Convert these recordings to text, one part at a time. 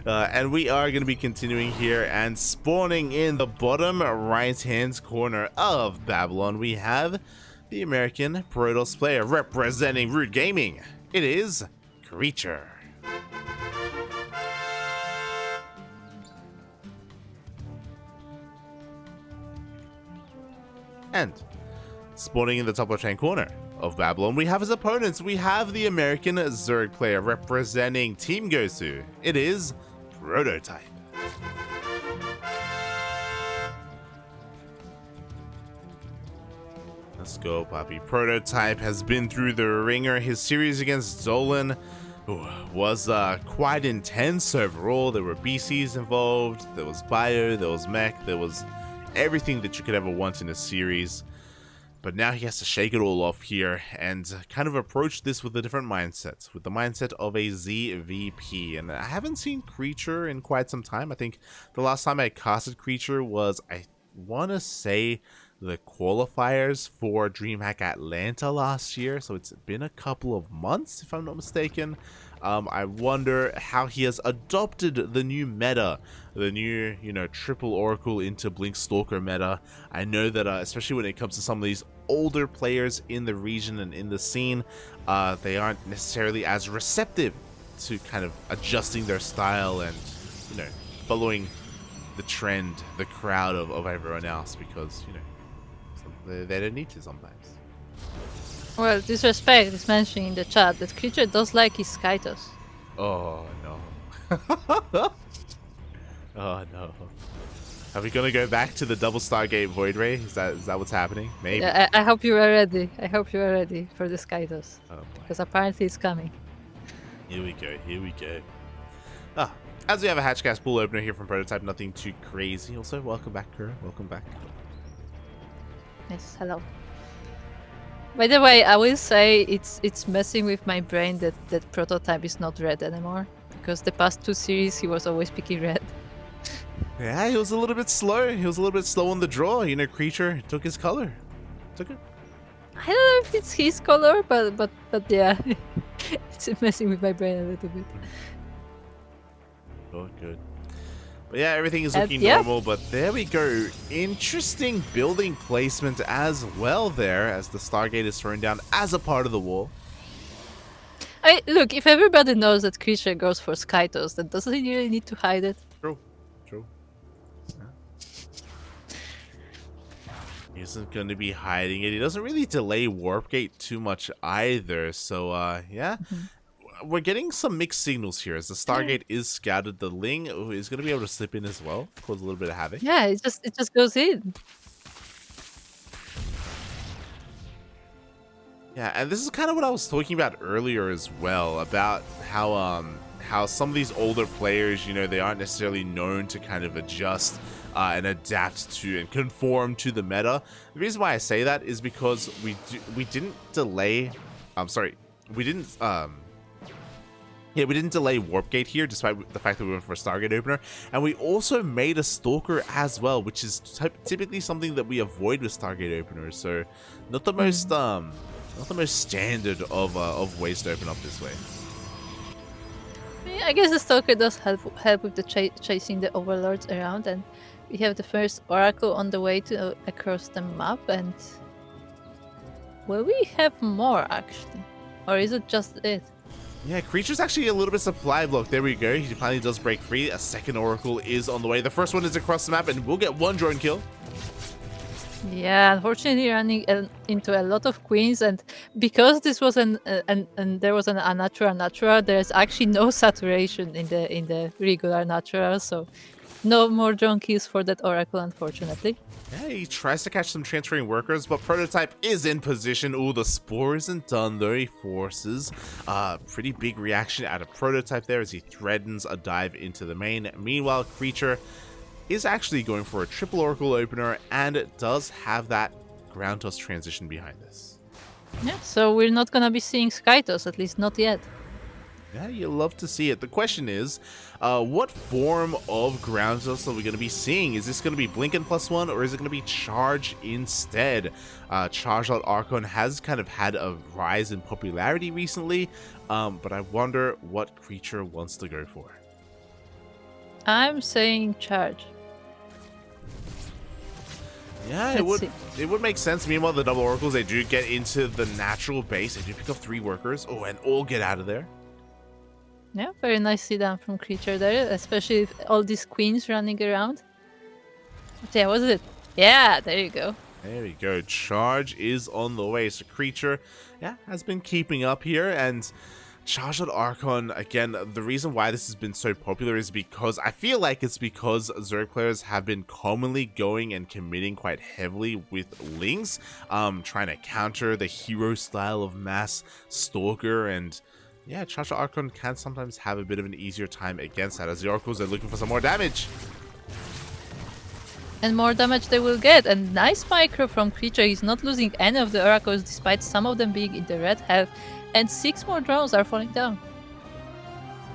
And we are going to be continuing here and spawning in the bottom right-hand corner of Babylon. We have the American Protoss player representing Root Gaming. It is Creature. And spawning in the top left-hand corner of Babylon, we have his opponents. We have the American Zerg player representing Team Gosu. It is Prototype. Let's go, Poppy. Prototype has been through the ringer. His series against Zolan was quite intense overall. There were BCs involved, there was bio, there was mech, there was everything that you could ever want in a series. But now he has to shake it all off here and kind of approach this with a different mindset, with the mindset of a ZVP. And I haven't seen Creature in quite some time. I think the last time I casted Creature was, I want to say, the qualifiers for DreamHack Atlanta last year. So it's been a couple of months, if I'm not mistaken. I wonder how he has adopted the new meta, the new, triple Oracle into Blink Stalker meta. I know that especially when it comes to some of these older players in the region and in the scene, they aren't necessarily as receptive to kind of adjusting their style and, following the trend, the crowd of everyone else, because, they don't need to sometimes. Well, Disrespect is mentioning in the chat that Creature does like his Skytos. Oh, no. Oh, no. Are we gonna go back to the double Stargate Void Ray? Is that what's happening? Maybe. Yeah, I hope you are ready. I hope you are ready for the Skytos. Oh, because apparently it's coming. Here we go, here we go. As we have a Hatchcast pool opener here from Prototype, nothing too crazy. Also, welcome back, Kuro. Welcome back. Yes, hello. By the way, I will say it's messing with my brain that Prototype is not red anymore. Because the past 2 series he was always picking red. Yeah, he was a little bit slow. He was a little bit slow on the draw. Creature took his color. Took it. I don't know if it's his color, but yeah. It's messing with my brain a little bit. Oh, good. But yeah, everything is looking normal, but there we go. Interesting building placement as well there, as the Stargate is thrown down as a part of the wall. Look, if everybody knows that Creature goes for Skytos, then doesn't he really need to hide it? True. Yeah. He isn't going to be hiding it. He doesn't really delay Warpgate too much either, so yeah. We're getting some mixed signals here as the Stargate is scouted. The Ling is going to be able to slip in as well, cause a little bit of havoc. Yeah, it just goes in. Yeah, and this is kind of what I was talking about earlier as well, about how some of these older players, they aren't necessarily known to kind of adjust and adapt to and conform to the meta. The reason why I say that is because we didn't delay. We didn't delay Warpgate here, despite the fact that we went for a Stargate opener. And we also made a Stalker as well, which is typically something that we avoid with Stargate openers. So, not the most standard of ways to open up this way. I guess the Stalker does help with the chasing the overlords around, and we have the first Oracle on the way to across the map. And will we have more actually, or is it just it? Yeah, Creature's actually a little bit supply blocked. There we go. He finally does break free. A second Oracle is on the way. The first one is across the map, and we'll get one drone kill. Yeah, unfortunately running into a lot of queens, and because this was and there was an unnatural, there's actually no saturation in the regular natural, so no more drone kills for that Oracle, unfortunately. Yeah, he tries to catch some transferring workers, but Prototype is in position. Ooh, the Spore isn't done though. He forces pretty big reaction out of Prototype there as he threatens a dive into the main. Meanwhile, Creature is actually going for a triple Oracle opener, and it does have that ground toss transition behind this. Yeah, so we're not gonna be seeing Skytos, at least not yet. Yeah, you love to see it. The question is, what form of ground toss are we going to be seeing? Is this going to be Blinken +1, or is it going to be Charge instead? Charge Out Archon has kind of had a rise in popularity recently, but I wonder what Creature wants to go for. I'm saying charge. Yeah, Let's see. it would make sense. Meanwhile, the double oracles, they do get into the natural base. They do pick up 3 workers. Oh, and all get out of there. Yeah, very nicely done from Creature there, especially with all these queens running around. But yeah, was it? Yeah, there you go. There we go. Charge is on the way. So Creature, yeah, has been keeping up here. And Charged Archon, again, the reason why this has been so popular is because I feel like it's because Zerg players have been commonly going and committing quite heavily with Lings, trying to counter the hero style of mass Stalker. And yeah, Charged Archon can sometimes have a bit of an easier time against that, as the Oracles are looking for some more damage. And more damage they will get. And nice micro from Creature. He's not losing any of the oracles despite some of them being in the red health. And 6 more drones are falling down.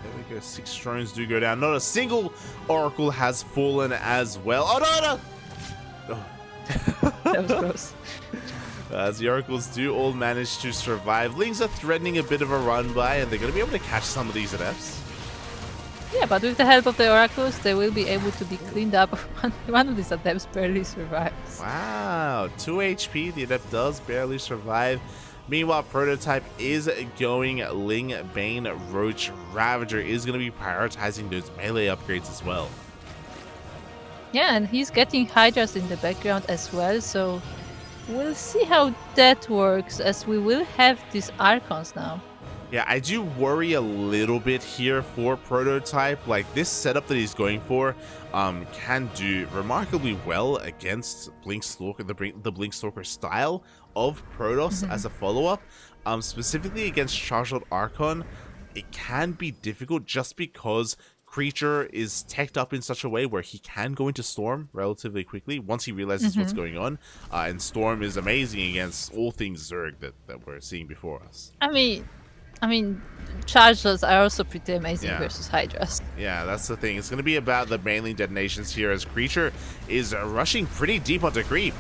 There we go. 6 drones do go down. Not a single oracle has fallen as well. Oh, no, no! Oh. That was gross. As the oracles do all manage to survive. Lings are threatening a bit of a run by, and they're going to be able to catch some of these adepts. Yeah, but with the help of the oracles, they will be able to be cleaned up. One of these adepts barely survives. Wow. 2 HP. The adept does barely survive. Meanwhile, Prototype is going Ling Bane Roach Ravager is going to be prioritizing those melee upgrades as well. Yeah, and he's getting Hydras in the background as well, so we'll see how that works as we will have these Archons now. Yeah, I do worry a little bit here for Prototype. Like, this setup that he's going for can do remarkably well against Blink Stalker, the Blink Stalker style of Protoss as a follow-up. Specifically against Charged Archon, it can be difficult just because Creature is teched up in such a way where he can go into Storm relatively quickly once he realizes what's going on. And Storm is amazing against all things Zerg that we're seeing before us. I mean, Chargers are also pretty amazing versus Hydras. Yeah, that's the thing. It's going to be about the Baneling detonations here as Creature is rushing pretty deep onto Creep.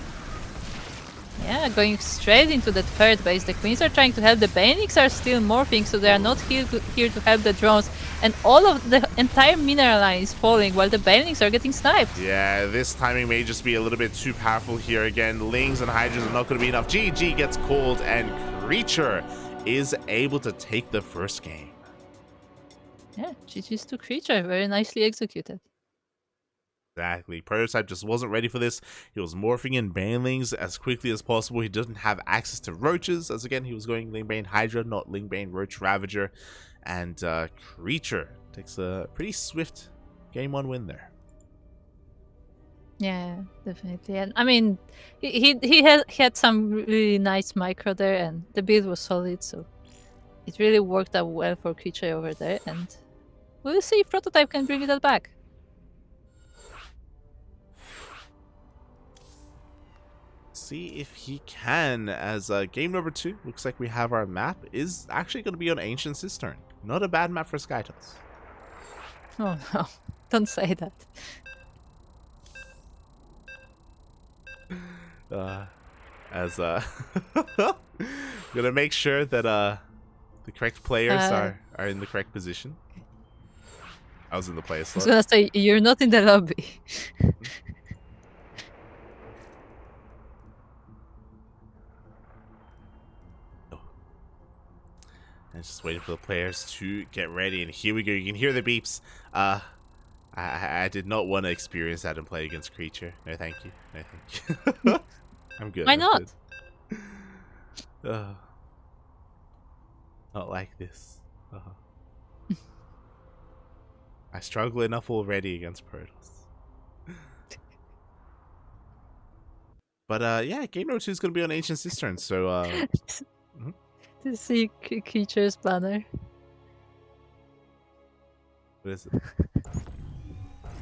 Yeah, going straight into the third base. The Queens are trying to help. The Banelings are still morphing, so they are not here to help the drones. And all of the entire mineral line is falling while the Banelings are getting sniped. Yeah, this timing may just be a little bit too powerful here again. Lings and Hydras are not going to be enough. GG gets called, and Creature is able to take the first game. Yeah, GG's to Creature. Very nicely executed. Exactly. Prototype just wasn't ready for this. He was morphing in Banelings as quickly as possible. He doesn't have access to Roaches, as again, he was going Lingbane Hydra, not Lingbane Roach Ravager. And Creature takes a pretty swift game 1 win there. Yeah, definitely. And I mean, he had some really nice micro there, and the build was solid, so it really worked out well for Creature over there. And we'll see if Prototype can bring that back. See if he can, as game number 2 looks like we have our map is actually going to be on Ancient Cistern. Not a bad map for Skytos. Oh no, don't say that. Gonna make sure that the correct players are in the correct position. I was in the player slot. I was gonna say, you're not in the lobby. And just waiting for the players to get ready, and here we go. You can hear the beeps. I did not want to experience that and play against Creature. No, thank you. No, thank you. I'm good. Why not? Good. Not like this. I struggle enough already against Protoss. But yeah, game number 2 is going to be on Ancient Cistern, so To see Creature's banner. what is it?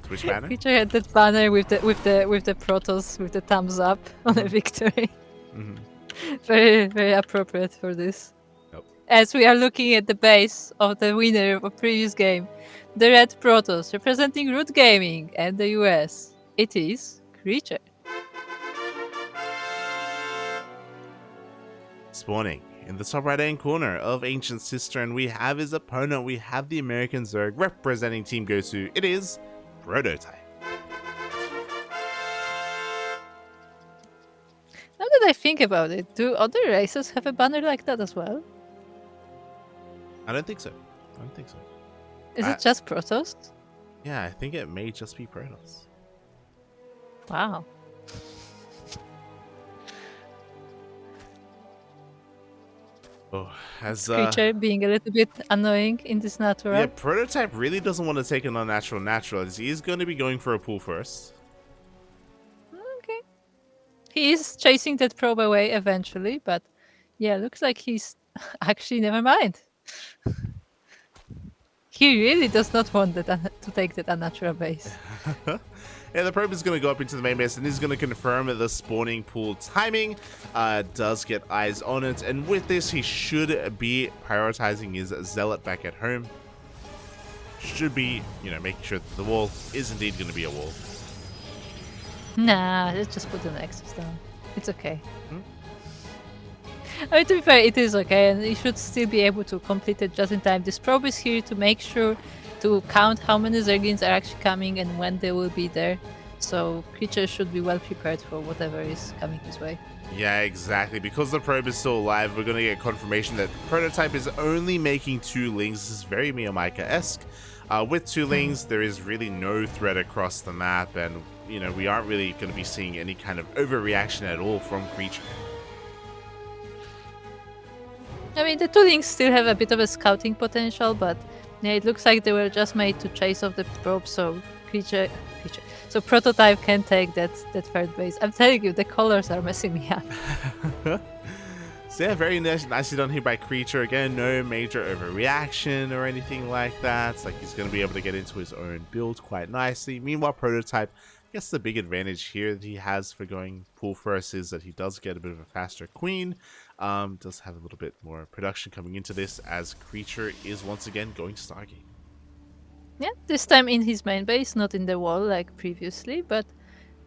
Twitch banner? Creature had that banner with the Protoss with the thumbs up on a victory. Very, very appropriate for this. Yep. As we are looking at the base of the winner of a previous game, the red Protoss representing Root Gaming and the US. It is Creature. Spawning in the top right hand corner of Ancient Cistern, we have his opponent. We have the American Zerg representing Team Gosu. It is Prototype. Now that I think about it, do other races have a banner like that as well? I don't think so. I don't think so. Is it just Protoss? Yeah, I think it may just be Protoss. Wow. Oh, as Creature being a little bit annoying in this natural. yeah, Prototype really doesn't want to take an unnatural natural, as he is going to be going for a pull first. Okay. He is chasing that probe away eventually, but yeah, looks like he's actually never mind. He really does not want that to take that unnatural base. Yeah, the probe is going to go up into the main base and is going to confirm that the spawning pool timing does get eyes on it. And with this, he should be prioritizing his Zealot back at home. Should be, making sure that the wall is indeed going to be a wall. Nah, let's just put the Nexus down. It's okay. I mean, to be fair, it is okay, and you should still be able to complete it just in time. This probe is here to make sure to count how many Zerglings are actually coming and when they will be there. So creatures should be well prepared for whatever is coming his way. Yeah, exactly. Because the probe is still alive, we're going to get confirmation that Prototype is only making 2 lings. This is very Miyamika-esque. With 2 lings, there is really no threat across the map, and we aren't really going to be seeing any kind of overreaction at all from creature. I mean, the 2 lings still have a bit of a scouting potential, but yeah, it looks like they were just made to chase off the probe, so so Prototype can take that third base. I'm telling you, the colors are messing me up. So yeah, very nicely done here by creature. Again, no major overreaction or anything like that. It's like he's going to be able to get into his own build quite nicely. Meanwhile, Prototype, I guess the big advantage here that he has for going pool first is that he does get a bit of a faster queen. Does have a little bit more production coming into this, as creature is once again going Stargate. Yeah, this time in his main base, not in the wall like previously, but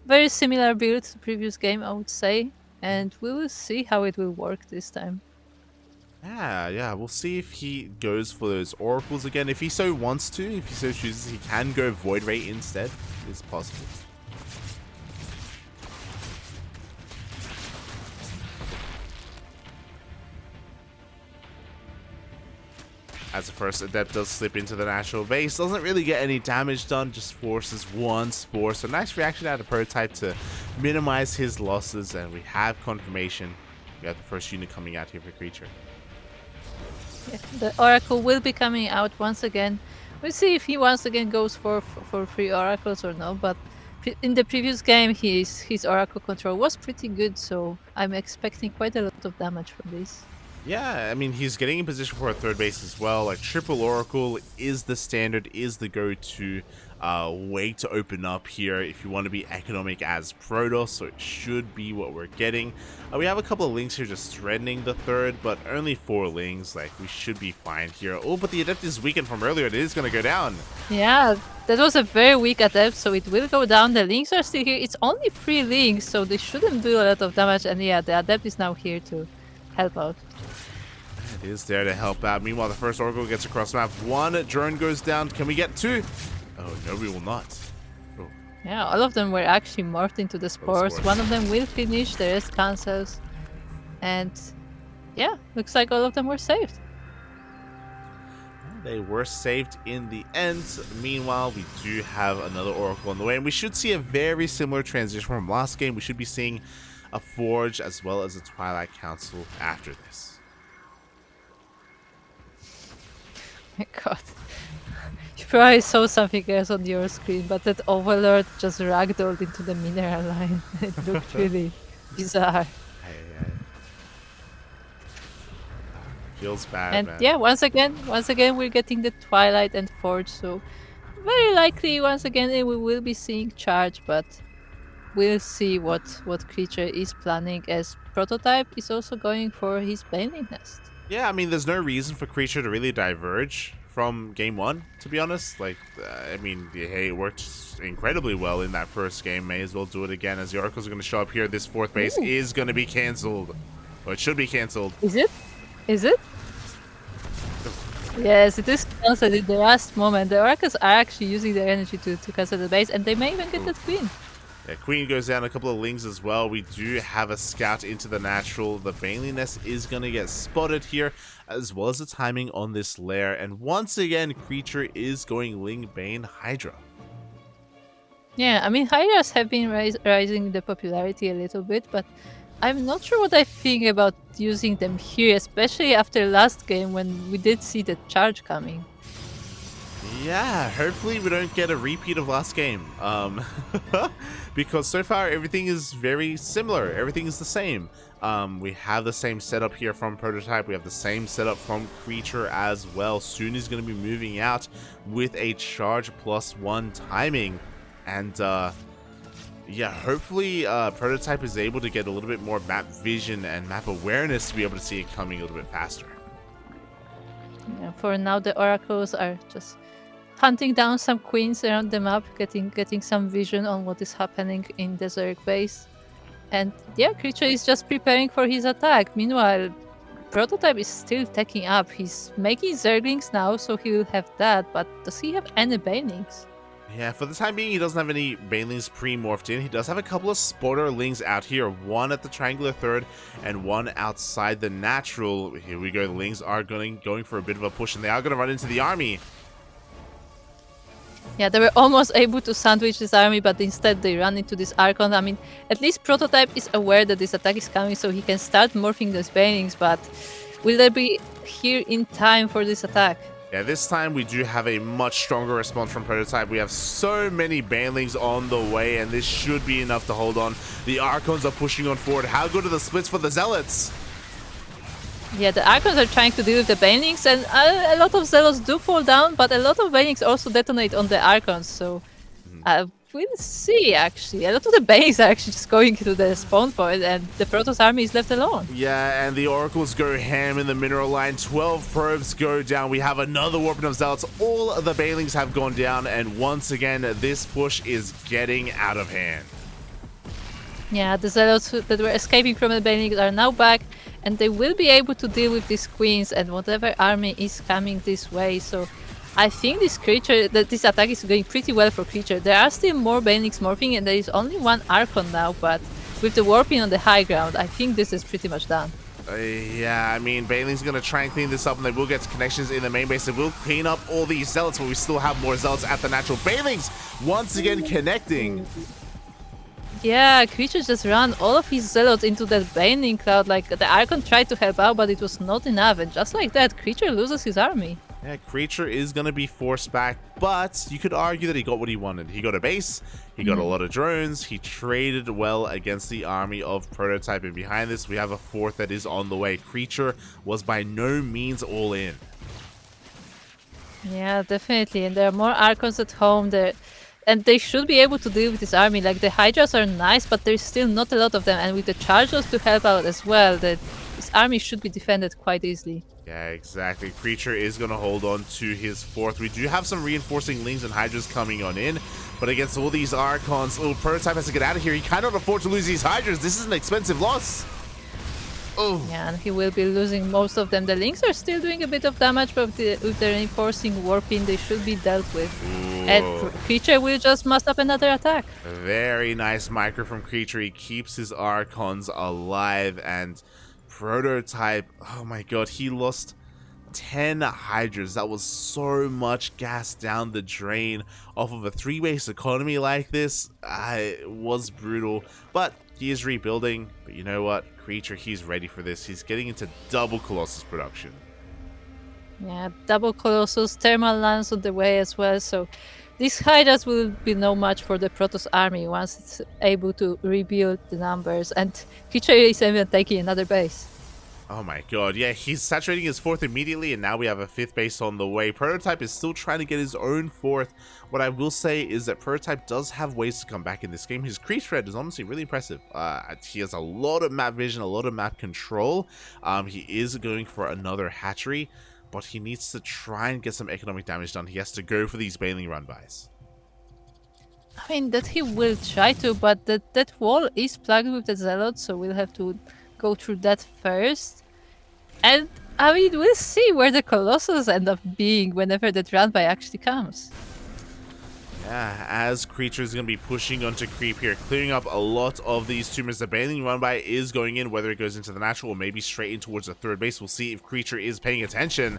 very similar build to previous game, I would say. And we will see how it will work this time. Yeah, we'll see if he goes for those oracles again. If he so wants to, if he so chooses, he can go Void Ray instead. It's possible. As the first Adept does slip into the natural base, doesn't really get any damage done, just forces 1 spore. So nice reaction out of Prototype to minimize his losses, and we have confirmation. We have the first unit coming out here for creature. Yeah, the Oracle will be coming out once again. We'll see if he once again goes for 3 Oracles or no, but in the previous game his Oracle control was pretty good, so I'm expecting quite a lot of damage from this. Yeah, I mean, he's getting in position for a third base as well. Like, triple Oracle is the standard, is the go-to way to open up here if you want to be economic as Protoss, so it should be what we're getting. We have a couple of lings here just threatening the third, but only 4 lings. Like, we should be fine here. Oh, but the Adept is weakened from earlier. It is going to go down. Yeah, that was a very weak Adept, so it will go down. The lings are still here. It's only 3 lings, so they shouldn't do a lot of damage. And yeah, the Adept is now here to help out. It is there to help out. Meanwhile, the first Oracle gets across map. 1 drone goes down. Can we get 2? Oh, no, we will not. Oh. Yeah, all of them were actually morphed into the spores. One of them will finish, the rest cancels. And yeah, looks like all of them were saved. They were saved in the end. Meanwhile, we do have another Oracle on the way, and we should see a very similar transition from last game. We should be seeing a Forge as well as a Twilight Council after this. My god. You probably saw something else on your screen, but that Overlord just ragdolled into the mineral line. It looked really bizarre. Feels bad, And man. yeah, once again we're getting the Twilight and Forge, so very likely once again we will be seeing charge, but we'll see what creature is planning, as Prototype is also going for his Baneling Nest. Yeah, I mean, there's no reason for creature to really diverge from game 1, to be honest. Like, I mean, hey, it worked incredibly well in that first game. May as well do it again, as the Oracles are going to show up here. This 4th base is going to be cancelled. Or it should be cancelled. Is it? Is it? Yes, it is cancelled in the last moment. The oracles are actually using their energy to cancel the base, and they may even get Ooh. that queen. Yeah, Queen goes down, a couple of Lings as well. We do have a scout into the natural. The Baneling Nest is going to get spotted here, as well as the timing on this lair. And once again, Creature is going Ling Bane Hydra. Yeah, I mean, Hydras have been rising the popularity a little bit, but I'm not sure what I think about using them here, especially after last game when we did see the charge coming. Yeah, hopefully we don't get a repeat of last game. Because so far everything is very similar. Everything is the same. We have the same setup here from Prototype. We have the same setup from Creature as well. Soon is going to be moving out with a charge +1 timing. And yeah, hopefully Prototype is able to get a little bit more map vision and map awareness to be able to see it coming a little bit faster. Yeah, for now, the oracles are just hunting down some queens around the map, getting some vision on what is happening in the Zerg base. And yeah, Creature is just preparing for his attack. Meanwhile, Prototype is still taking up. He's making Zerglings now, so he will have that, but does he have any Banelings? Yeah, for the time being, he doesn't have any Banelings pre-morphed in. He does have a couple of Sporterlings out here, one at the triangular third and one outside the natural. Here we go, the Lings are going for a bit of a push, and they are going to run into the army. Yeah, they were almost able to sandwich this army, but instead they run into this Archon. I mean, at least Prototype is aware that this attack is coming, so he can start morphing those Banelings, but will they be here in time for this attack? Yeah, this time we do have a much stronger response from Prototype. We have so many Banelings on the way, and this should be enough to hold on. The Archons are pushing on forward. How good are the splits for the Zealots? Yeah, the Archons are trying to deal with the Banelings, and a lot of Zealots do fall down, but a lot of Banelings also detonate on the Archons, so we'll see, actually. A lot of the Banelings are actually just going to the spawn point, and the Protoss army is left alone. Yeah, and the Oracles go ham in the mineral line. 12 probes go down. We have another Warping of Zealots. All of the Banelings have gone down, and once again, this push is getting out of hand. Yeah, the Zealots that were escaping from the Banelings are now back, and they will be able to deal with these queens and whatever army is coming this way. So I think this attack is going pretty well for Creature. There are still more Banelings morphing, and there is only one Archon now, but with the warping on the high ground, I think this is pretty much done. Yeah, I mean, Baneling's going to try and clean this up, and they will get connections in the main base. They will clean up all these Zealots, but we still have more Zealots at the natural. Banelings once again connecting. Yeah, Creature just ran all of his Zealots into that Baneling cloud. Like, the Archon tried to help out, but it was not enough. And just like that, Creature loses his army. Yeah, Creature is going to be forced back, but you could argue that he got what he wanted. He got a base, he got a lot of drones, he traded well against the army of Prototype, and behind this, we have a fourth that is on the way. Creature was by no means all in. Yeah, definitely. And there are more Archons at home there. And they should be able to deal with this army. Like, the Hydras are nice, but there's still not a lot of them. And with the Chargers to help out as well, this army should be defended quite easily. Yeah, exactly. Creature is going to hold on to his fourth. We do have some reinforcing Lings and Hydras coming on in, but against all these Archons, Prototype has to get out of here. He cannot afford to lose these Hydras. This is an expensive loss. Oh. Yeah, and he will be losing most of them. The Lings are still doing a bit of damage, but with the reinforcing warping, they should be dealt with. Ooh. And Creature will just must up another attack. Very nice micro from Creature. He keeps his Archons alive, and Prototype, oh my god, he lost 10 Hydras. That was so much gas down the drain off of a 3-base economy like this. It was brutal, but he is rebuilding. But you know what? Creature, he's ready for this. He's getting into double Colossus production. Yeah, double Colossus, thermal lance on the way as well, so these Hydras will be no match for the Protoss army once it's able to rebuild the numbers, and Creature is even taking another base. Oh my god, yeah, he's saturating his fourth immediately, and now we have a fifth base on the way. Prototype is still trying to get his own fourth. What I will say is that Prototype does have ways to come back in this game. His creep thread is honestly really impressive. He has a lot of map vision, a lot of map control. He is going for another hatchery, but he needs to try and get some economic damage done. He has to go for these Baneling run-bys. I mean, that he will try to, but that wall is plugged with the Zealot, so we'll have to go through that first. And I mean, we'll see where the Colossus end up being whenever the run by actually comes. Yeah, as Creature is going to be pushing onto Creep here, clearing up a lot of these tumors. The Baneling run by is going in, whether it goes into the natural or maybe straight in towards the third base. We'll see if Creature is paying attention.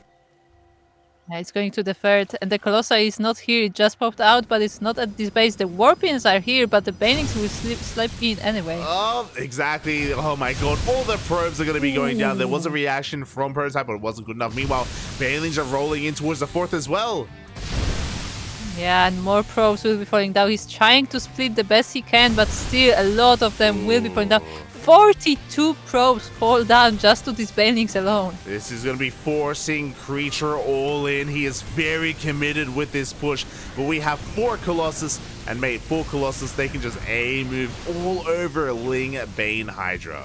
Yeah, it's going to the third, and the Colossi is not here. It just popped out, but it's not at this base. The Warpins are here, but the Banings will slip in anyway. Oh, exactly. Oh my god, all the probes are going to be going down. There was a reaction from Prototype, but it wasn't good enough. Meanwhile, Banelings are rolling in towards the fourth as well. Yeah, and more probes will be falling down. He's trying to split the best he can, but still a lot of them will be falling down. 42 probes fall down just to these Banelings alone. This is going to be forcing Creature all in. He is very committed with this push. But we have 4 Colossus, and mate, 4 Colossus, they can just move all over Ling Bane Hydra.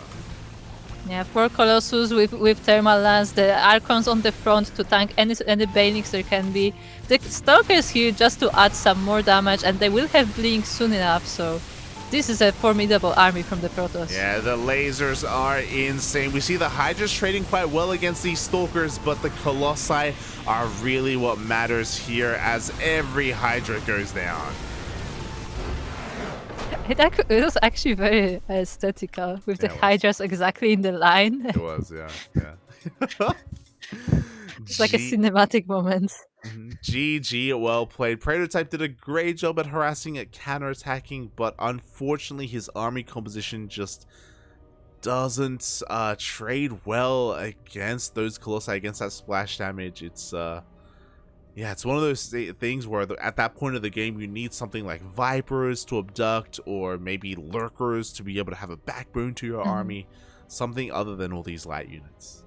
Yeah, 4 Colossus with Thermal Lance, the Archons on the front to tank any Banelings there can be. The Stalkers here just to add some more damage, and they will have Blink soon enough, so this is a formidable army from the Protoss. Yeah, the lasers are insane. We see the Hydras trading quite well against these Stalkers, but the Colossi are really what matters here as every Hydra goes down. It was actually very aesthetical with the Hydras exactly in the line. It was, yeah. It's like a cinematic moment. GG, well played. Prototype did a great job at harassing and counterattacking, but unfortunately his army composition just doesn't trade well against those Colossi, against that splash damage. It's yeah, it's one of those things where at that point of the game you need something like Vipers to abduct, or maybe Lurkers to be able to have a backbone to your army, something other than all these light units.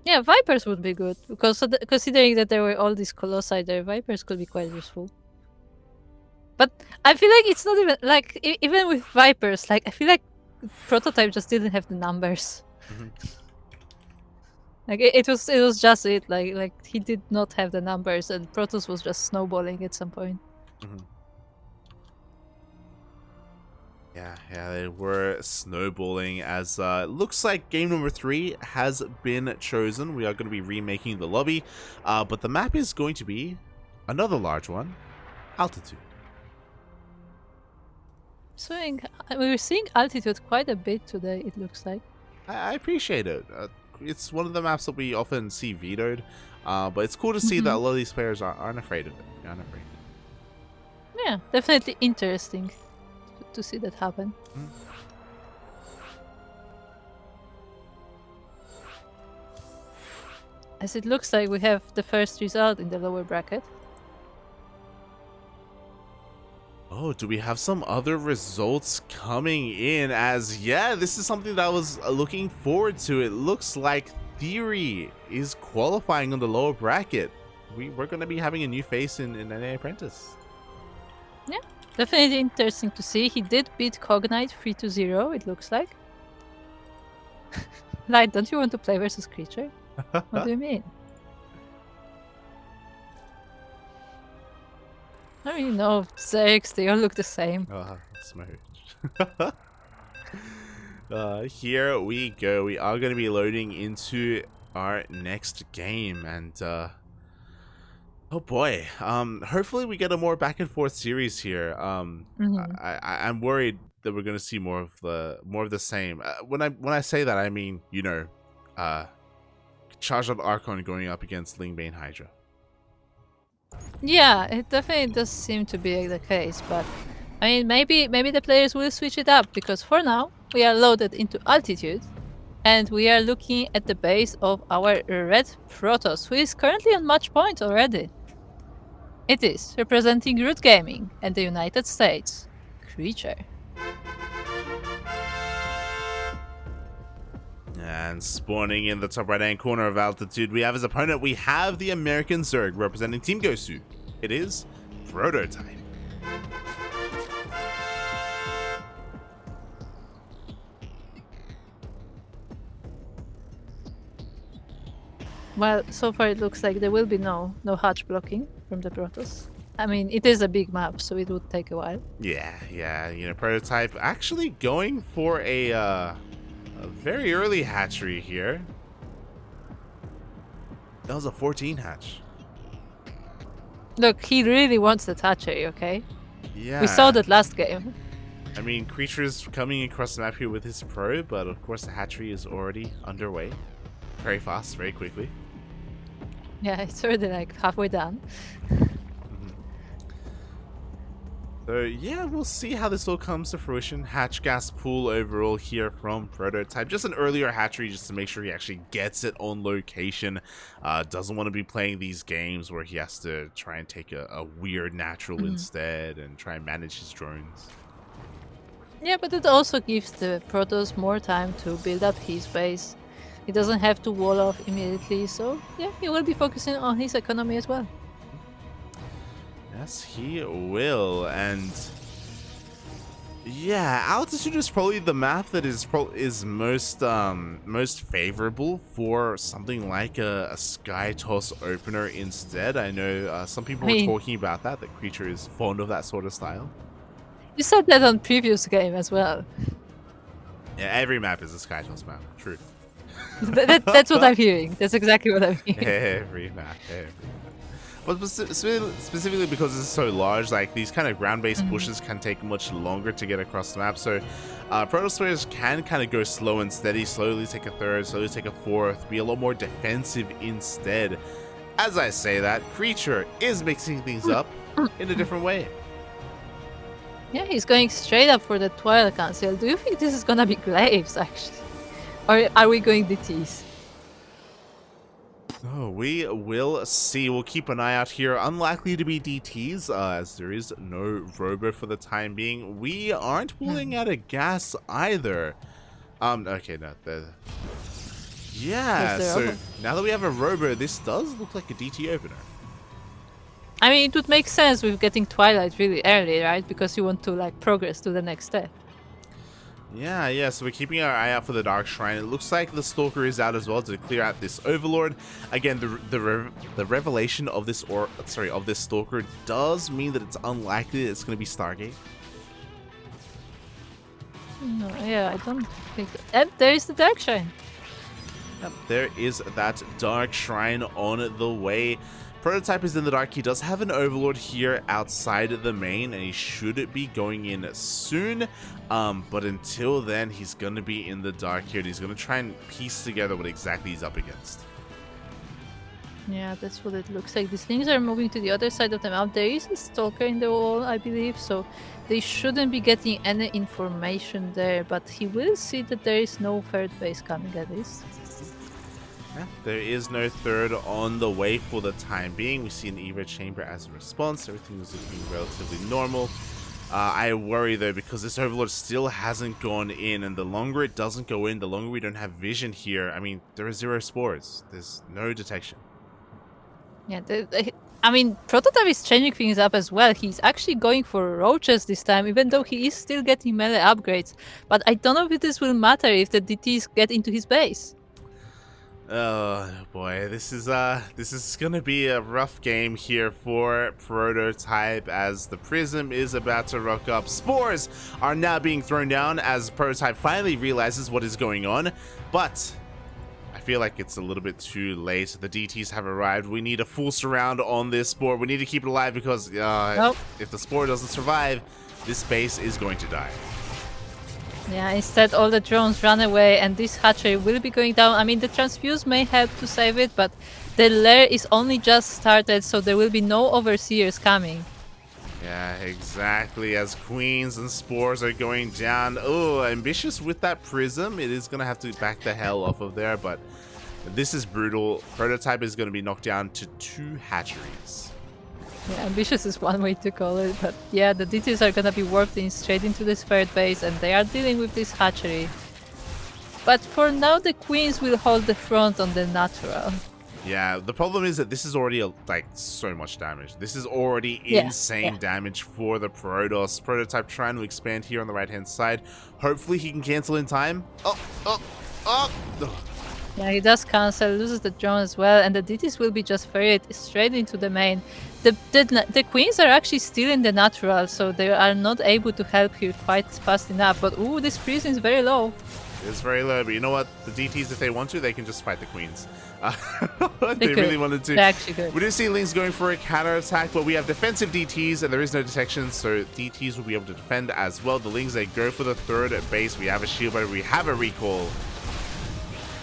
Yeah, Vipers would be good, because considering that there were all these Colossi there, Vipers could be quite useful. But I feel like it's not even, like, even with Vipers, like, I feel like Prototype just didn't have the numbers. Like, it was just it, like he did not have the numbers, and Protoss was just snowballing at some point. Yeah, they were snowballing as it looks like game number 3 has been chosen. We are going to be remaking the lobby, but the map is going to be another large one, Altitude. So we were seeing Altitude quite a bit today, it looks like. I appreciate it. It's one of the maps that we often see vetoed, but it's cool to see that a lot of these players aren't afraid of it. Aren't afraid. Yeah, definitely interesting to see that happen. As it looks like we have the first result in the lower bracket. Oh, do we have some other results coming in? As, yeah, this is something that I was looking forward to. It looks like Theory is qualifying on the lower bracket. We're going to be having a new face in NA Apprentice. Yeah, definitely interesting to see. He did beat Cognite 3-0, it looks like. Light, don't you want to play versus Creature? What do you mean? I mean, no, Zergs, they all look the same. Smooch. Here we go. We are going to be loading into our next game, and oh boy, hopefully we get a more back and forth series here. I'm worried that we're going to see more of the same. When I say that, I mean, you know, Charged Archon going up against Ling Bane Hydra. Yeah, it definitely does seem to be the case, but I mean, maybe the players will switch it up, because for now we are loaded into Altitude, and we are looking at the base of our red Protoss, who is currently on match point already. It is representing Root Gaming and the United States, Creature. And spawning in the top right-hand corner of Altitude, we have as opponent, we have the American Zerg representing Team Gosu. It is Prototype. Well, so far it looks like there will be no hatch blocking from the Protoss. I mean, it is a big map, so it would take a while. Yeah, you know, Prototype actually going for a very early hatchery here. That was a 14 hatch. Look, he really wants the hatchery, okay? We saw Yeah. that last game. I mean, creatures coming across the map here with his pro, but of course the hatchery is already underway. Very fast, very quickly. Yeah, it's already like halfway done. So yeah, we'll see how this all comes to fruition. Hatch gas pool overall here from Prototype. Just an earlier hatchery just to make sure he actually gets it on location. Doesn't want to be playing these games where he has to try and take a weird natural instead and try and manage his drones. Yeah, but it also gives the Protoss more time to build up his base. He doesn't have to wall off immediately, so yeah, he will be focusing on his economy as well. Yes, he will, and yeah, altitude is probably the map that is most favorable for something like a Sky Toss opener instead. I know some people were talking about that Creature is fond of that sort of style. You said that on previous game as well. Yeah, every map is a Sky Toss map. True. That's what I'm hearing. That's exactly what I'm hearing. Every map. But specifically because it's so large, like these kind of ground-based pushes can take much longer to get across the map. So Protoss players can kind of go slow and steady, slowly take a third, slowly take a fourth, be a lot more defensive instead. As I say that, Creature is mixing things up in a different way. Yeah, he's going straight up for the Twilight Council. Do you think this is gonna be Glaives, actually? Or are we going DTs? Oh, we will see. We'll keep an eye out here. Unlikely to be DTs, as there is no robo for the time being. We aren't pulling out a gas either. Okay, no. Yeah, so now that we have a robo, this does look like a DT opener. I mean, it would make sense with getting Twilight really early, right? Because you want to, like, progress to the next step. Yeah, so we're keeping our eye out for the Dark Shrine. It looks like the Stalker is out as well to clear out this Overlord. Again, the revelation of this of this Stalker does mean that it's unlikely that it's going to be Stargate. No, yeah, I don't think. And there is the Dark Shrine. Yep, there is that Dark Shrine on the way. Prototype is in the dark. He does have an Overlord here outside of the main, and he should be going in soon. But until then, he's going to be in the dark here, and he's going to try and piece together what exactly he's up against. Yeah, that's what it looks like. These things are moving to the other side of the map. There is a Stalker in the wall, I believe, so they shouldn't be getting any information there, but he will see that there is no third base coming at least. Yeah, there is no third on the way for the time being. We see an Evo chamber as a response. Everything is looking relatively normal. I worry though, because this Overlord still hasn't gone in, and the longer it doesn't go in, the longer we don't have vision here. I mean, there are 0 spores. There's no detection. Yeah, I mean, Prototype is changing things up as well. He's actually going for roaches this time, even though he is still getting melee upgrades. But I don't know if this will matter if the DTs get into his base. Oh boy, this is gonna be a rough game here for Prototype, as the Prism is about to rock up. Spores are now being thrown down as Prototype finally realizes what is going on, but I feel like it's a little bit too late. The DTs have arrived. We need a full surround on this spore. We need to keep it alive, because if the spore doesn't survive, this base is going to die. Yeah, instead all the drones run away, and this hatchery will be going down. I mean, the transfuse may help to save it, but the lair is only just started, so there will be no overseers coming. Yeah, exactly. As queens and spores are going down. Oh, ambitious with that prism. It is going to have to back the hell off of there, but this is brutal. Prototype is going to be knocked down to 2 hatcheries. Yeah, ambitious is one way to call it, but yeah, the DTs are gonna be warped in straight into this third base, and they are dealing with this hatchery. But for now, the queens will hold the front on the natural. Yeah, the problem is that this is already like so much damage. This is already insane damage for the Protoss. Prototype trying to expand here on the right-hand side. Hopefully he can cancel in time. Oh. Yeah, he does cancel, loses the drone as well, and the DTs will be just ferried straight into the main. The queens are actually still in the natural, so they are not able to help here quite fast enough. But ooh, this prison is very low. It's very low, but you know what? The DTs, if they want to, they can just fight the queens. They They could. really wanted to. They actually could. We do see Lings going for a counter attack, but we have defensive DTs and there is no detection, so DTs will be able to defend as well. The Lings, they go for the third base. We have a shield, but we have a recall.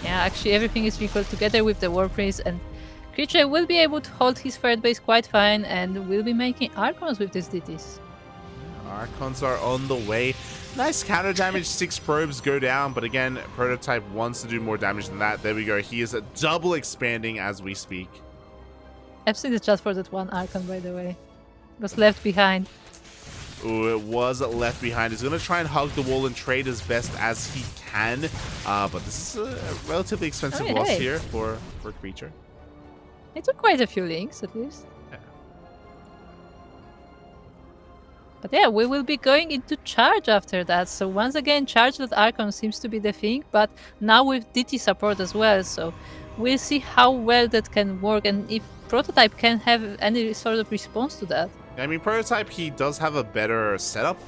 Yeah, actually everything is recalled together with the War Priest, and Creature will be able to hold his third base quite fine and will be making Archons with these DTs. Archons are on the way. Nice counter damage, 6 probes go down, but again, Prototype wants to do more damage than that. There we go. He is double expanding as we speak. I've seen the chat for that one Archon, by the way. Was left behind. Ooh, it was left behind. He's going to try and hug the wall and trade as best as he can, but this is a relatively expensive loss here for Creature. It took quite a few links, at least. Yeah. But yeah, we will be going into charge after that. So once again, charge with Archon seems to be the thing, but now with DT support as well. So we'll see how well that can work and if Prototype can have any sort of response to that. I mean, Prototype, he does have a better setup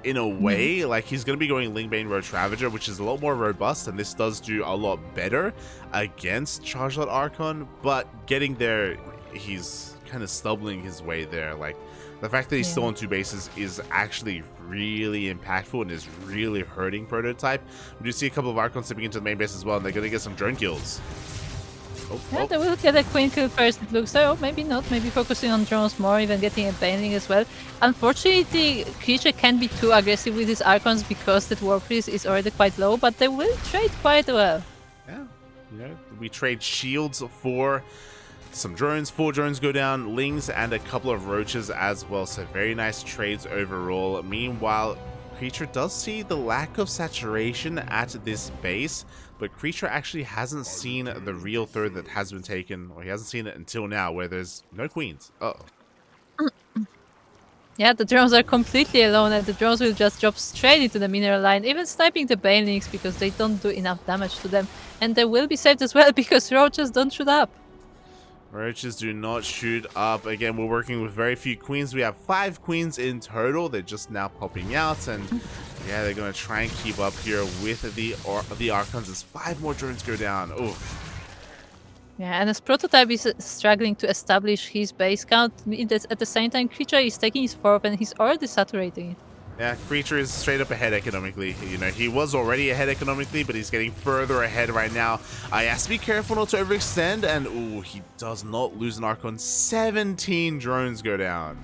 in a way. Like, he's going to be going Lingbane Roach Ravager, which is a lot more robust, and this does do a lot better against Chargelot Archon, but getting there, he's kind of stumbling his way there. Like, the fact that he's still on 2 bases is actually really impactful and is really hurting Prototype. We do see a couple of Archons stepping into the main base as well, and they're going to get some drone kills. Yeah, they will get a Queen kill first, it looks like. Oh, maybe not. Maybe focusing on drones more, even getting a Baneling as well. Unfortunately, Creature can't be too aggressive with his Archons because that War Priest is already quite low, but they will trade quite well. Yeah, you know, we trade shields for some drones. 4 drones go down, Lings, and a couple of Roaches as well. So very nice trades overall. Meanwhile, Creature does see the lack of saturation at this base, but Creature actually hasn't seen the real third that has been taken, or he hasn't seen it until now, where there's no queens. Uh-oh. Yeah, the drones are completely alone, and the drones will just drop straight into the mineral line, even sniping the Banelings because they don't do enough damage to them. And they will be saved as well because Roaches don't shoot up. Roaches do not shoot up. Again, we're working with very few queens. We have 5 queens in total. They're just now popping out, and yeah, they're going to try and keep up here with the Archons as 5 more drones go down. Oof. Yeah, and as Prototype is struggling to establish his base count, at the same time, Creature is taking his 4th and he's already saturating it. Yeah, Creature is straight up ahead economically. You know, he was already ahead economically, but he's getting further ahead right now. He has to be careful not to overextend, and ooh, he does not lose an Archon. 17 drones go down.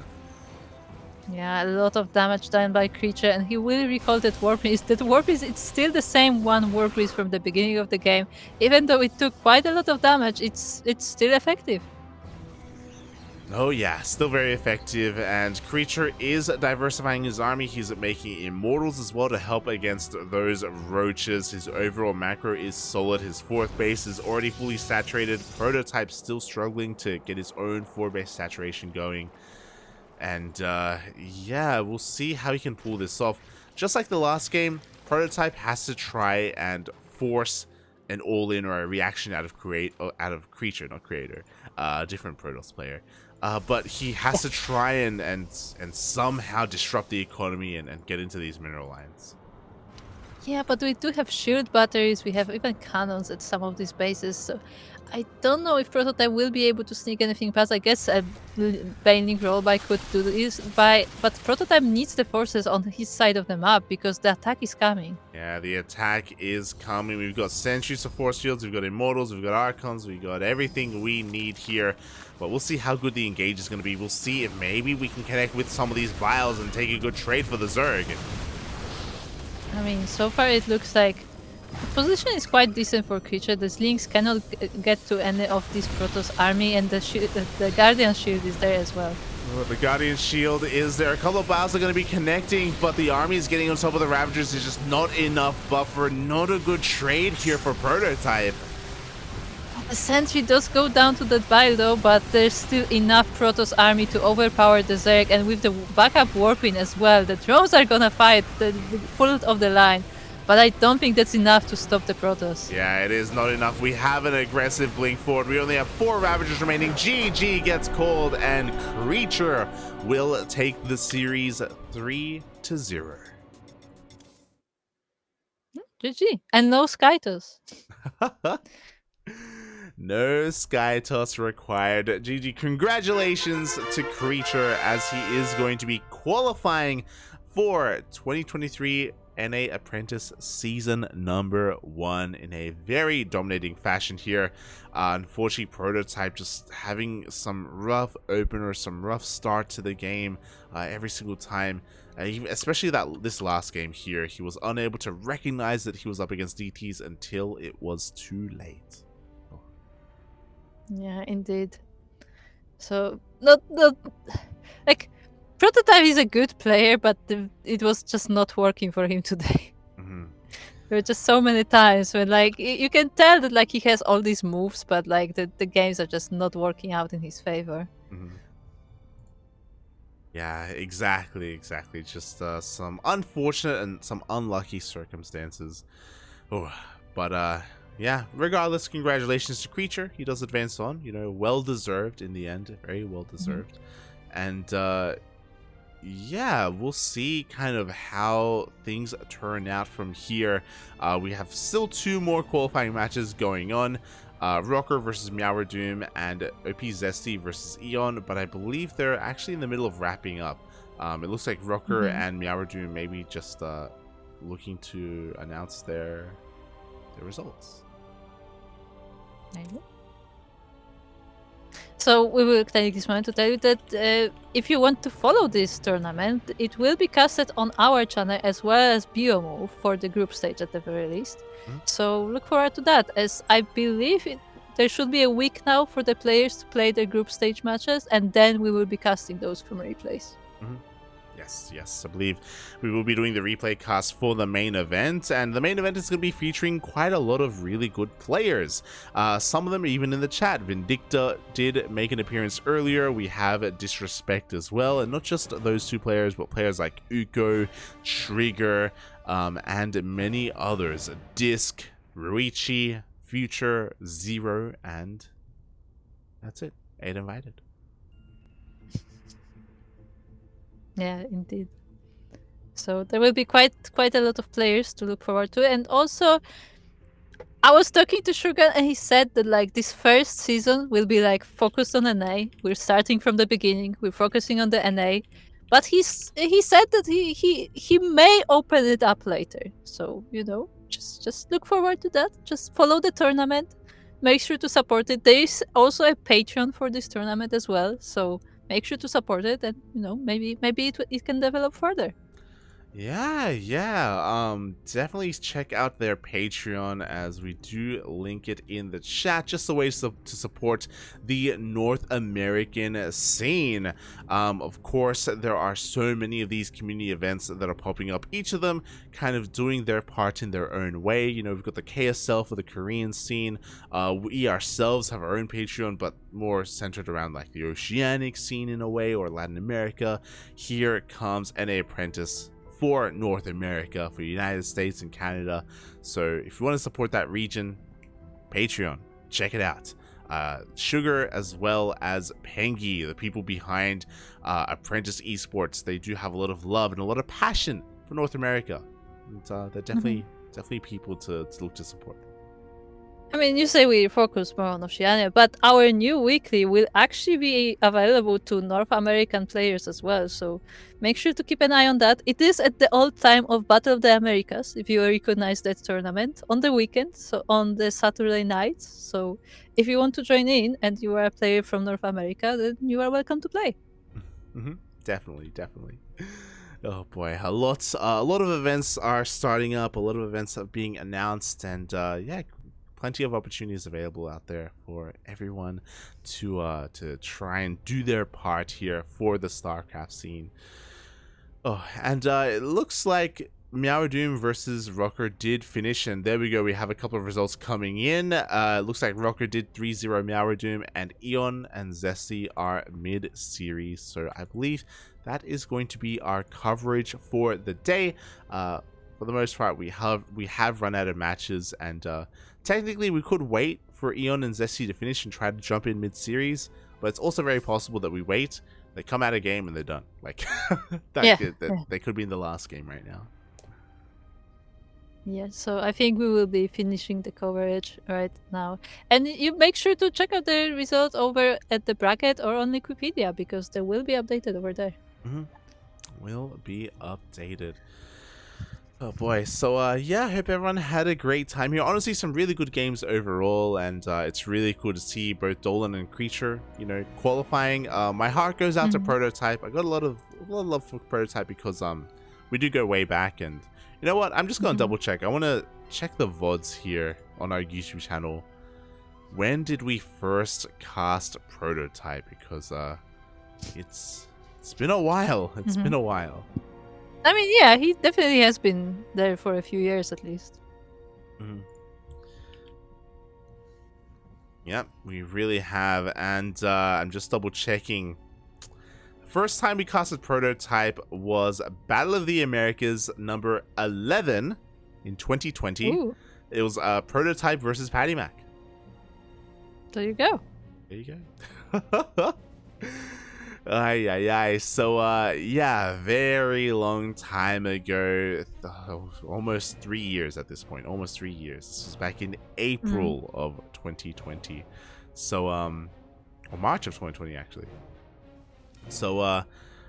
Yeah, a lot of damage done by Creature, and he will recall that War Priest. That War Priest, it's still the same one War Priest from the beginning of the game. Even though it took quite a lot of damage, it's still effective. Oh yeah, still very effective, and Creature is diversifying his army. He's making Immortals as well to help against those Roaches. His overall macro is solid. His 4th base is already fully saturated. Prototype still struggling to get his own 4-base saturation going. And yeah, we'll see how he can pull this off. Just like the last game, Prototype has to try and force an all-in or a reaction out of Creature, not Creator, different Protoss player. But he has to try and somehow disrupt the economy and get into these mineral lines. Yeah, but we do have shield batteries, we have even cannons at some of these bases, so I don't know if Prototype will be able to sneak anything past. I guess a Baneling rollback could do this, but Prototype needs the forces on his side of the map because the attack is coming. Yeah, the attack is coming. We've got Sentries of Force Shields, we've got Immortals, we've got Archons, we've got everything we need here. But we'll see how good the engage is going to be. We'll see if maybe we can connect with some of these vials and take a good trade for the Zerg. I mean, so far it looks like the position is quite decent for Creature. The Lynx cannot get to any of this Protoss army, and the Guardian Shield is there as well. Well, the Guardian Shield is there. A couple of vials are going to be connecting, but the army is getting on top of the Ravagers. There's just not enough buffer. Not a good trade here for Prototype. The sentry does go down to that vial though, but there's still enough Protoss army to overpower the Zerg, and with the backup Warpin as well, the drones are gonna fight the full of the line. But I don't think that's enough to stop the Protoss. Yeah, it is not enough. We have an aggressive blink forward. We only have 4 Ravagers remaining. GG gets called, and Creature will take the series 3-0. GG. And no Skytos. No sky toss required. GG, congratulations to Creature as he is going to be qualifying for 2023 NA Apprentice Season number 1 in a very dominating fashion here. Unfortunately, Prototype just having some rough opener, some rough start to the game every single time. Especially this last game here, he was unable to recognize that he was up against DTs until it was too late. Yeah, indeed. So not like Prototype is a good player, but it was just not working for him today. Mm-hmm. There were just so many times when like you can tell that like he has all these moves, but like the games are just not working out in his favor. Mm-hmm. Yeah, exactly. Just some unfortunate and some unlucky circumstances. Oh, but yeah, regardless, congratulations to Creature. He does advance on, well deserved in the end, very well deserved. And yeah, we'll see kind of how things turn out from here. We have still 2 more qualifying matches going on. Rocker versus Meower and OP Zesty versus Eon, but I believe they're actually in the middle of wrapping up. It looks like Rocker and Meower maybe just looking to announce their results. So we will take this moment to tell you that if you want to follow this tournament, it will be casted on our channel as well as BioMove for the group stage at the very least. So look forward to that, as I believe there should be a week now for the players to play their group stage matches, and then we will be casting those from replays. Yes, I believe we will be doing the replay cast for the main event, and the main event is going to be featuring quite a lot of really good players. Some of them are even in the chat. Vindicta did make an appearance earlier. We have Disrespect as well, and not just those 2 players, but players like Uko, Trigger, and many others. Disc, Ruichi, Future, Zero, and that's it. 8 invited. Yeah, indeed. So there will be quite a lot of players to look forward to. And also, I was talking to Sugar and he said that like this first season will be like focused on NA. We're starting from the beginning. We're focusing on the NA. But he said that he may open it up later. So, just look forward to that. Just follow the tournament. Make sure to support it. There is also a Patreon for this tournament as well. So make sure to support it, and maybe it can develop further. Yeah. Definitely check out their Patreon, as we do link it in the chat, just the ways to support the North American scene. Of course, there are so many of these community events that are popping up, each of them kind of doing their part in their own way. We've got the KSL for the Korean scene. We ourselves have our own Patreon, but more centered around like the Oceanic scene in a way, or Latin America. Here comes NA Apprentice for North America, for the United States and Canada. So if you want to support that region, Patreon, check it out. Sugar, as well as Pengi, the people behind Apprentice Esports, they do have a lot of love and a lot of passion for North America. And they're definitely people to look to support. I mean, you say we focus more on Oceania, but our new weekly will actually be available to North American players as well, so make sure to keep an eye on that. It is at the old time of Battle of the Americas, if you recognize that tournament, on the weekend, so on the Saturday nights. So if you want to join in and you are a player from North America, then you are welcome to play. Definitely. Oh boy, a lot of events are starting up, a lot of events are being announced, and yeah, plenty of opportunities available out there for everyone to try and do their part here for the StarCraft scene. Oh, and it looks like Meow versus Rocker did finish, and there we go. We have a couple of results coming in. It looks like Rocker did 3-0 Meow, and Eon and Zesty are mid-series. So I believe that is going to be our coverage for the day. For the most part, we have run out of matches, and technically we could wait for Eon and Zesty to finish and try to jump in mid-series, but it's also very possible that we wait, they come out of game, and they're done. Like, they could be in the last game right now. Yeah, so I think we will be finishing the coverage right now. And you make sure to check out the results over at the bracket or on Wikipedia because they will be updated over there. Hmm. Will be updated. Oh boy. So yeah, I hope everyone had a great time here. Honestly, some really good games overall, and it's really cool to see both Dolan and Creature, qualifying. My heart goes out to Mhm. Prototype. I got a lot of love for Prototype because we do go way back, and you know what? I'm just gonna Mhm. double check. I want to check the VODs here on our YouTube channel. When did we first cast Prototype? Because it's been a while. It's been Mhm. a while. I mean, yeah, he definitely has been there for a few years at least. Mhm. Yep, we really have, and I'm just double checking. First time we casted Prototype was Battle of the Americas number 11 in 2020. Ooh, It was Prototype versus Patty Mac. there you go. There you go. Ay, ay, ay. So, yeah, very long time ago. Almost 3 years at this point. Almost 3 years. This was back in Mm. April of 2020. So, or March of 2020, actually. So,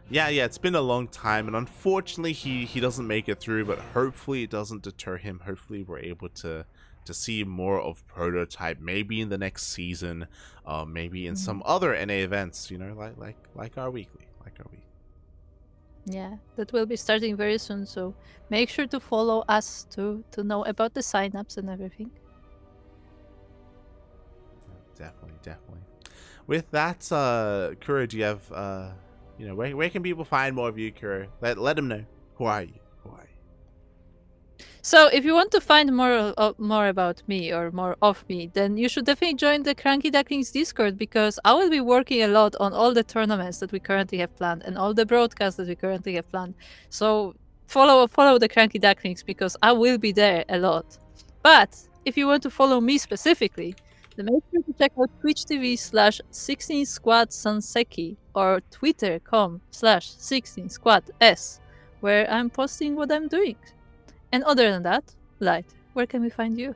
yeah, it's been a long time, and unfortunately, he doesn't make it through. But hopefully, it doesn't deter him. Hopefully, we're able to see more of Prototype, maybe in the next season, maybe in some Mhm. other NA events. Like our weekly, Yeah, that will be starting very soon. So make sure to follow us to know about the signups and everything. Definitely, definitely. With that, Kuro, do you have where can people find more of you, Kuro? Let them know. Who are you? Who are you? So if you want to find more about me or more of me, then you should definitely join the CranKy Ducklings Discord because I will be working a lot on all the tournaments that we currently have planned and all the broadcasts that we currently have planned. So follow the CranKy Ducklings because I will be there a lot. But if you want to follow me specifically, then make sure to check out Twitch TV/16 Squad Sanseki or Twitter.com/16 Squad S, where I'm posting what I'm doing. And other than that, Light, where can we find you?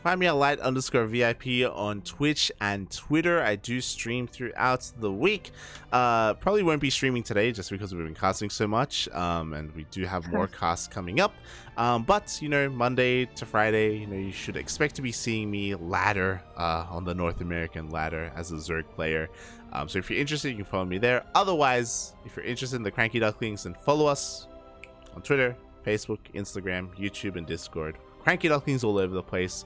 Find me at light_VIP on Twitch and Twitter. I do stream throughout the week. Probably won't be streaming today just because we've been casting so much, and we do have more casts coming up. But Monday to Friday, you should expect to be seeing me ladder on the North American ladder as a Zerg player. So if you're interested, you can follow me there. Otherwise, if you're interested in the CranKy Ducklings, then follow us on Twitter, Facebook, Instagram, YouTube, and Discord. CranKy Ducklings all over the place.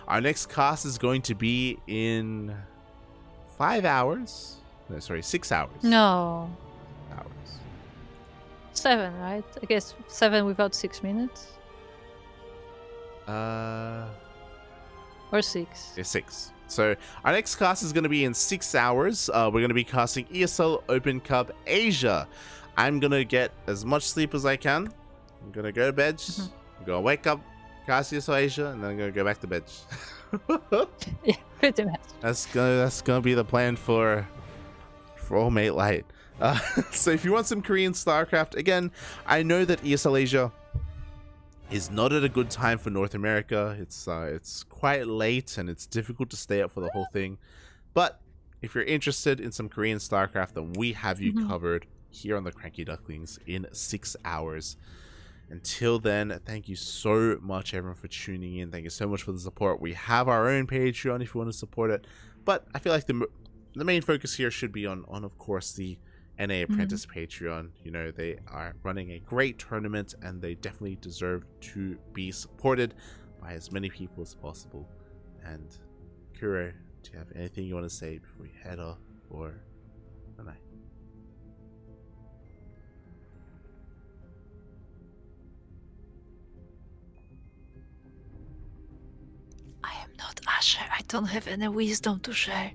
Our next cast is going to be in 5 hours. No, sorry, 6 hours. No. Hours. 7, right? I guess 7 without 6 minutes. Or 6. It's 6. So our next cast is going to be in 6 hours. We're going to be casting ESL Open Cup Asia. I'm going to get as much sleep as I can. I'm going to go to bed. I'm going to wake up, cast ESL Asia, and then I'm going to go back to bed. Yeah, pretty much. That's gonna be the plan for All Mate Light. So if you want some Korean StarCraft, again, I know that ESL Asia is not at a good time for North America. It's quite late and it's difficult to stay up for the whole thing. But if you're interested in some Korean StarCraft, then we have you covered here on the CranKy Ducklings in 6 hours. Until then, thank you so much, everyone, for tuning in. Thank you so much for the support. We have our own Patreon if you want to support it, but I feel like the main focus here should be on of course, the NA Apprentice Patreon. They are running a great tournament, and they definitely deserve to be supported by as many people as possible. And Kuro, do you have anything you want to say before we head off, or no? I am not Asher. I don't have any wisdom to share.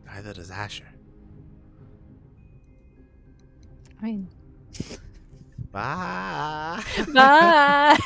Neither does Asher. I mean, Bye. bye.